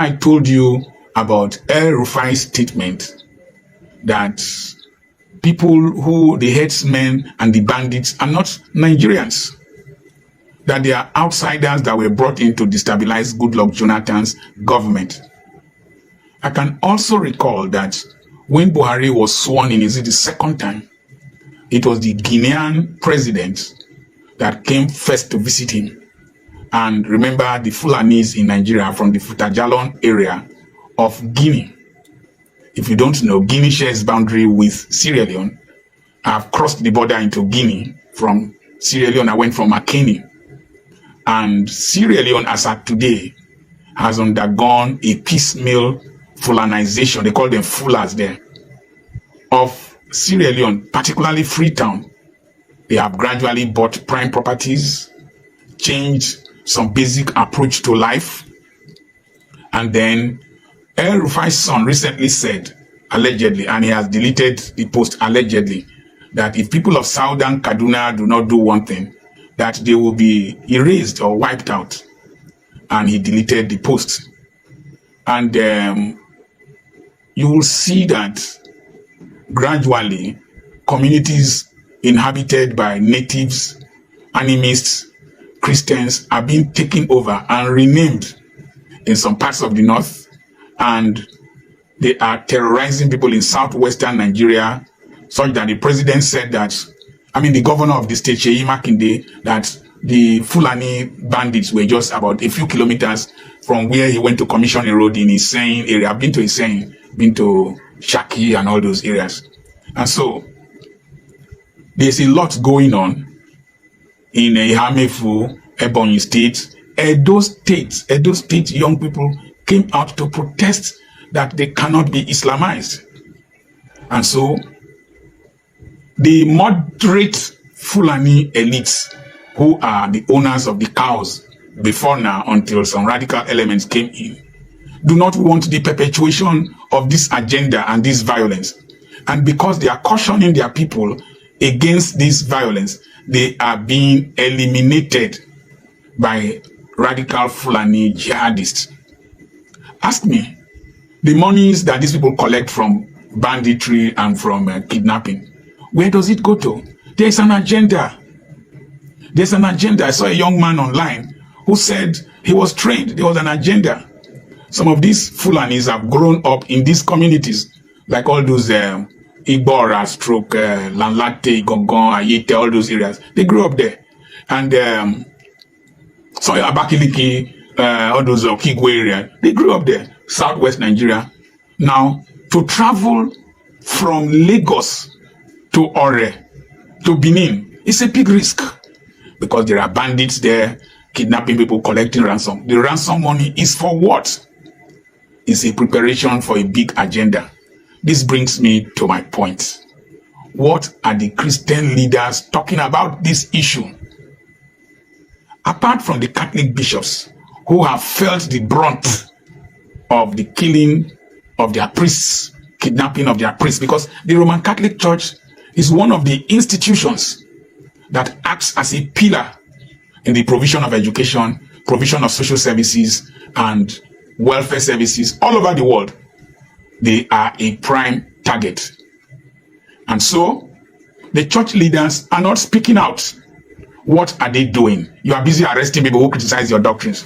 I told you about El Rufai's statement that people who, the headsmen and the bandits, are not Nigerians, that they are outsiders that were brought in to destabilize Goodluck Jonathan's government. I can also recall that when Buhari was sworn in, is it the second time? It was the Guinean president that came first to visit him. And remember, the Fulanis in Nigeria from the Futajalon area of Guinea. If you don't know, Guinea shares boundary with Sierra Leone. I've crossed the border into Guinea from Sierra Leone. I went from Makeni. And Sierra Leone, as at today, has undergone a piecemeal Fulanization. They call them Fulas there. Of Sierra Leone, particularly Freetown. They have gradually bought prime properties, changed some basic approach to life. And then El Rufai's son recently said, allegedly, and he has deleted the post allegedly, that if people of Southern Kaduna do not do one thing, that they will be erased or wiped out. And he deleted the post. And you will see that gradually communities inhabited by natives, animists, Christians are being taken over and renamed in some parts of the north, and they are terrorizing people in southwestern Nigeria, such that the president said that, the governor of the state, Seyi Makinde, that the Fulani bandits were just about a few kilometers from where he went to commission a road in Hussein area. I've been to Hussein, been to Shaki and all those areas. And so there's a lot going on in Ihamefu, Ebonyi State. Edo State young people came out to protest that they cannot be Islamized. And so the moderate Fulani elites, who are the owners of the cows before now, until some radical elements came in, do not want the perpetuation of this agenda and this violence. And because they are cautioning their people against this violence, they are being eliminated by radical Fulani jihadists. Ask me, the monies that these people collect from banditry and from kidnapping, where does it go to? There's an agenda. There's an agenda. I saw a young man online who said he was trained. There was an agenda. Some of these Fulanis have grown up in these communities, like all those Igbora, Stroke, Lanlate, Gongon, Ayete, all those areas. They grew up there. And so Abakiliki, all those Okigwe area, they grew up there, southwest Nigeria. Now, to travel from Lagos to Ore, to Benin, it's a big risk because there are bandits there, kidnapping people, collecting ransom. The ransom money is for what? It's a preparation for a big agenda. This brings me to my point. What are the Christian leaders talking about this issue? Apart from the Catholic bishops who have felt the brunt of the killing of their priests, kidnapping of their priests, because the Roman Catholic Church is one of the institutions that acts as a pillar in the provision of education, provision of social services, and welfare services all over the world. They are a prime target. And so, the church leaders are not speaking out. What are they doing? You are busy arresting people who criticize your doctrines.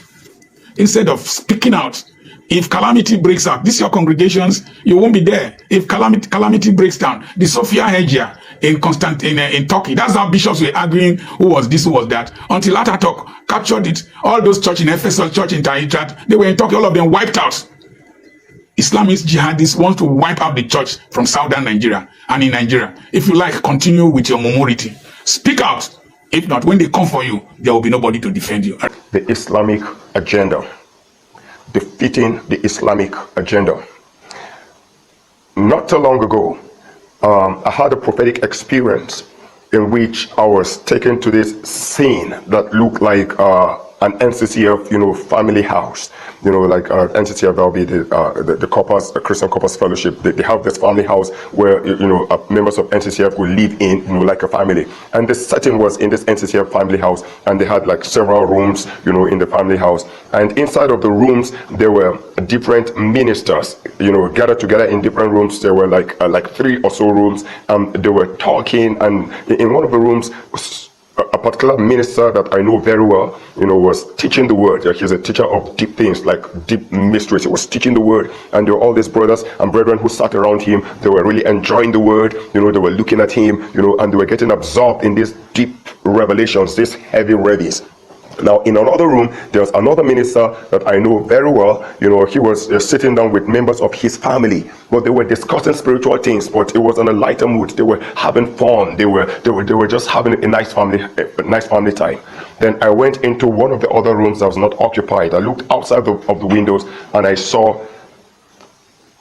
Instead of speaking out, if calamity breaks out, these are your congregations, you won't be there. If calamity breaks down, the Sophia Hegia in Turkey, that's how bishops were arguing who was this, who was that, until Ataturk captured it. All those churches in Ephesus, church in Tahitrat, they were in Turkey, all of them wiped out. Islamist jihadists want to wipe out the church from southern Nigeria and in Nigeria. If you like, continue with your minority. Speak out. If not, when they come for you, there will be nobody to defend you. The Islamic agenda. Defeating the Islamic agenda. Not too long ago, I had a prophetic experience in which I was taken to this scene that looked like an NCCF, family house. Like NCCF, that'll be the Corpus, Christian Corpus Fellowship. They have this family house where members of NCCF will live in, like a family. And the setting was in this NCCF family house, and they had like several rooms, in the family house. And inside of the rooms, there were different ministers, gathered together in different rooms. There were like 3 or so rooms. They were talking, and in one of the rooms, a particular minister that I know very well, was teaching the word. He's a teacher of deep things, like deep mysteries. He was teaching the word, and there were all these brothers and brethren who sat around him. They were really enjoying the word. They were looking at him, and they were getting absorbed in these deep revelations, these heavy reveries. Now, in another room, there was another minister that I know very well. He was sitting down with members of his family, but they were discussing spiritual things, but it was on a lighter mood. They were having fun. They were just having a nice family time. Then I went into one of the other rooms that was not occupied. I looked outside of the windows, and I saw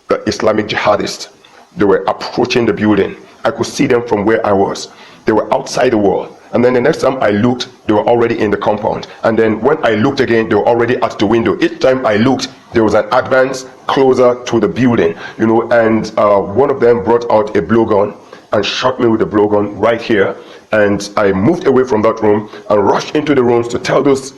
the Islamic jihadists. They were approaching the building. I could see them from where I was. They were outside the wall. And then the next time I looked, they were already in the compound. And then when I looked again, they were already at the window. Each time I looked, there was an advance closer to the building, and one of them brought out a blowgun and shot me with a blowgun right here. And I moved away from that room and rushed into the rooms to tell those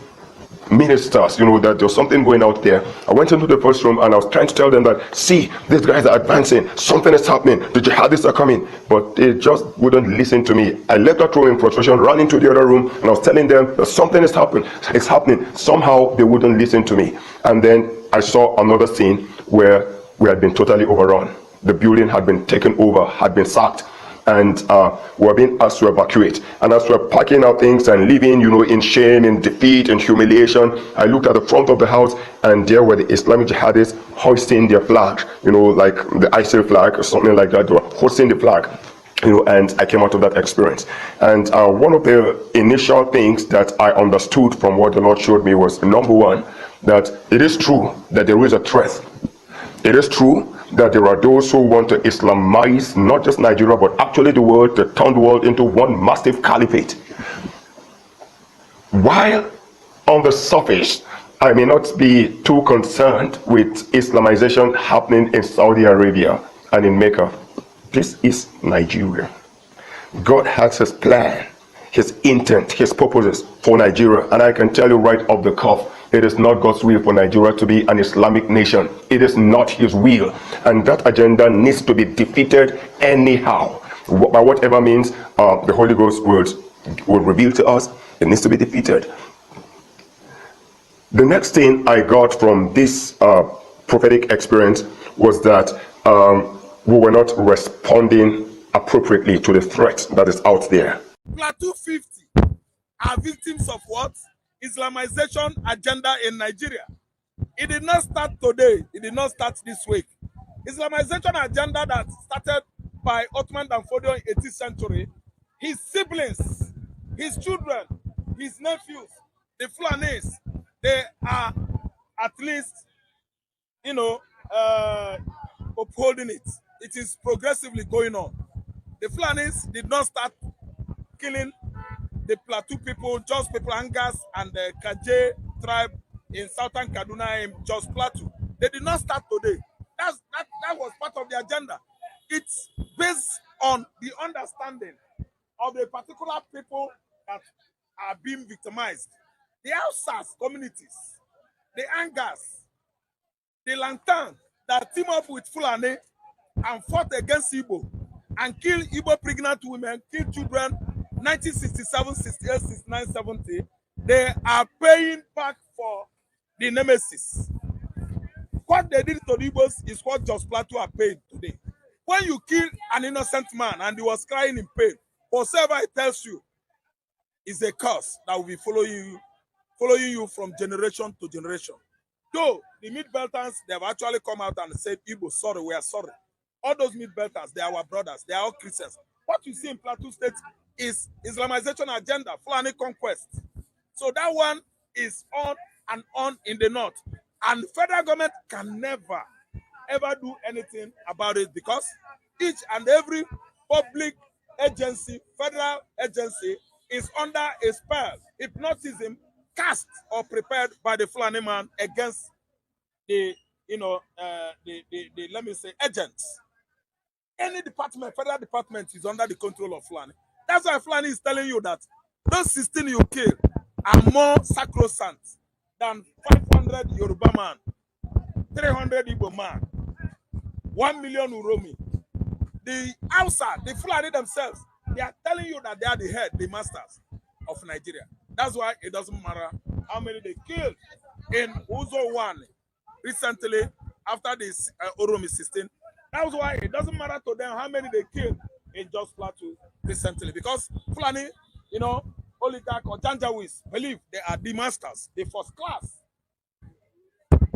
ministers, that there was something going out there. I went into the first room and I was trying to tell them that, see, these guys are advancing, something is happening, the jihadists are coming, but they just wouldn't listen to me. I left that room in frustration, ran into the other room, and I was telling them that something is happening, it's happening. Somehow they wouldn't listen to me. And then I saw another scene where we had been totally overrun. The building had been taken over, had been sacked, and we were being asked to evacuate. And as we were packing our things and living, in shame, in defeat, and humiliation, I looked at the front of the house, and there were the Islamic jihadists hoisting their flag, like the ISIL flag or something like that. They were hoisting the flag. And I came out of that experience. And one of the initial things that I understood from what the Lord showed me was, number one, that it is true that there is a threat. It is true that there are those who want to Islamize not just Nigeria, but actually the world, to turn the world into one massive caliphate. While on the surface, I may not be too concerned with Islamization happening in Saudi Arabia and in Mecca. This is Nigeria. God has his plan, his intent, his purposes for Nigeria. And I can tell you right off the cuff, it is not God's will for Nigeria to be an Islamic nation. It is not his will. And that agenda needs to be defeated anyhow. By whatever means the Holy Ghost will reveal to us, it needs to be defeated. The next thing I got from this prophetic experience was that we were not responding appropriately to the threat that is out there. Plateau 50 are victims of what? Islamization agenda in Nigeria. It did not start today. It did not start this week. Islamization agenda that started by Ottoman Danfodio in 18th century, his siblings, his children, his nephews, the Fulanis, they are at least, upholding it. It is progressively going on. The Fulanis did not start killing the Plateau people, just people Angas and the Kaje tribe in southern Kaduna in just Plateau. They did not start today. That was part of the agenda. It's based on the understanding of the particular people that are being victimized. The Hausas communities, the Angas, the Lantan that team up with Fulani and fought against Igbo and killed Igbo pregnant women, killed children, 1967, 68, 69, 70, they are paying back for the nemesis. What they did to the Igbos is what Jos Plateau are paying today. When you kill an innocent man and he was crying in pain, whatever it tells you is a curse that will be following you from generation to generation. Though the mid-belters, they have actually come out and said, Igbo, sorry, we are sorry. All those mid-belters, they are our brothers, they are all Christians. What you see in Plateau State is Islamization agenda, Fulani conquest. So that one is on and on in the north. And the federal government can never, ever do anything about it because each and every public agency, federal agency, is under a spell, hypnotism cast or prepared by the Fulani man against the, let me say, agents. Any department, federal department, is under the control of Fulani. That's why Fulani is telling you that those 16 you kill are more sacrosanct than 500 Yoruba man, 300 Igbo man, 1 million Uromi. The outside, the Fulani themselves, they are telling you that they are the head, the masters of Nigeria. That's why it doesn't matter how many they killed in Uzo 1 recently after this Uromi 16. That's why it doesn't matter to them how many they killed in Jos Plateau recently, because Fulani, oligarch or Janjaweeds believe they are the masters, the first class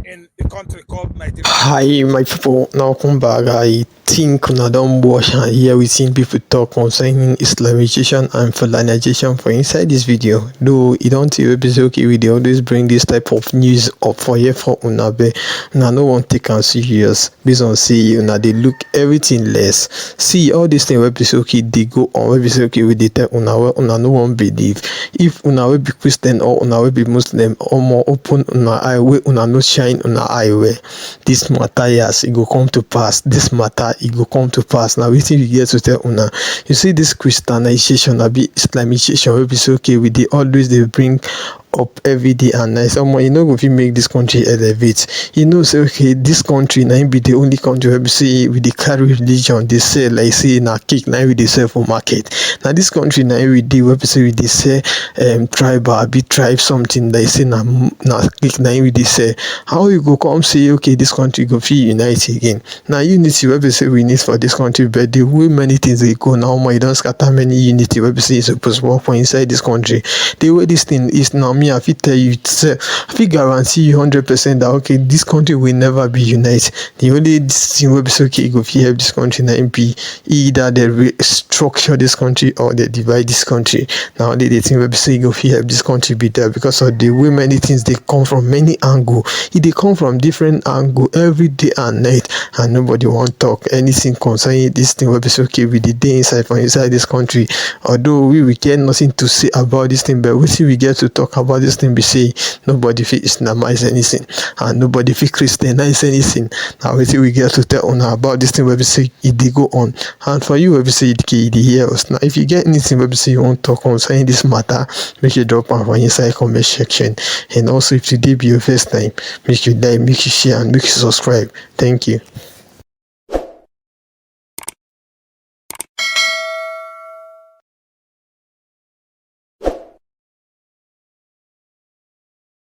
in the country called Nigeria. Hi, my people. Now come back. I think una don watch and hear wetin people talk concerning Islamization and Fulanization for inside this video. Though e don tey wey be say okay, we dey always bring this type of news up for here for una, but una no wan take am serious based on say una dey look everything less. See all this thing wey be say okay dey go on, wey be say okay we dey tell una wey una no wan believe. If una wey be Christian or una wey be Muslim, omo open una eye wey una no shine una eye well. This matter, yes, e go come to pass. This matter, e go come to pass. Now wetin we get to tell una, you see this Christianization abi Islamization wey be say okay we dey always dey bring up every day and night. Omo, you know go fit make this country elevate. You know say okay this country na be the only country wey be say we dey carry religion dey sell like say na cake na we dey sell for market. Na this country na we dey wey be say we dey sell tribal abi tribe something like say na cake na we dey sell. How you go come say okay this country go fit unite again? Na unity wey be say we need for this country, but the way many things dey go now, omo, e don scatter many unity wey be say e suppose work for inside this country. The way this thing is now, me I fit tell you, I fit guarantee you 100% that okay this country will never be united. The only thing wey be say okay go fit help this country na be either they restructure this country or they divide this country. Now only the thing wey be say go fit help this country be there, because of the way many things they come from many angle. E dey come from different angle every day and night, and nobody wan talk anything concerning this thing wey be say okay we dey inside for inside this country. Although we get nothing to say about this thing, but wetin we get to talk about this thing be say nobody fit Islamize anything and nobody fit Christianize anything. Now wetin we get to tell una about this thing wey be say e dey go on. And for you wey be say you dey hear us now, if you get anything wey be say you wan talk concerning this matter, make you drop am for inside comment section. And also if today be your first time, make you like, make you share, and make you subscribe. Thank you.